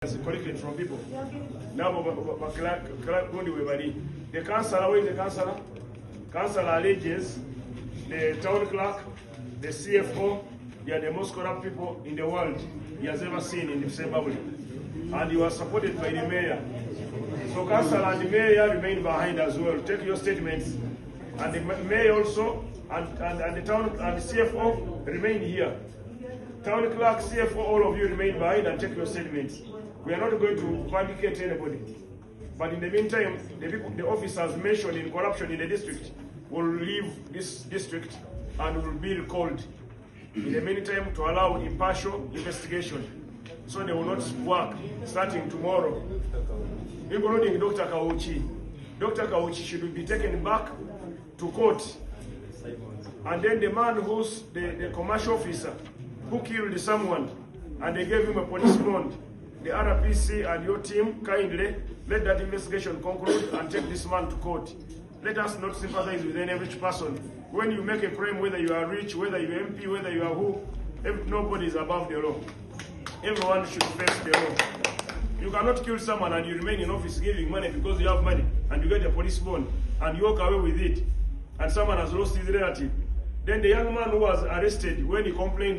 collected from people. Now, the councillor, where is the councillor? Councillor alleges the town clerk, the CFO, they are the most corrupt people in the world he has ever seen in the Ssembabule. And he was supported by the mayor. So councillor and the mayor remain behind as well. Take your statements. And the mayor also, and the town and the CFO remain here. Town clerk, CFO, all of you remain behind and take your statements. We are not going to vindicate anybody. But in the meantime, the officers mentioned in corruption in the district will leave this district and will be recalled. In the meantime, to allow impartial investigation. So they will not work starting tomorrow. Including Dr. Kauchi. Dr. Kauchi should be taken back to court. And then the man who's the commercial officer who killed someone and they gave him a police bond, the RPC and your team kindly let that investigation conclude and take this man to court. Let us not sympathize with any rich person. When you make a crime, whether you are rich, whether you are MP, whether you are who, nobody is above the law. Everyone should face the law. You cannot kill someone and you remain in office giving money because you have money and you get a police bond and you walk away with it and someone has lost his relative. Then the young man who was arrested when he complained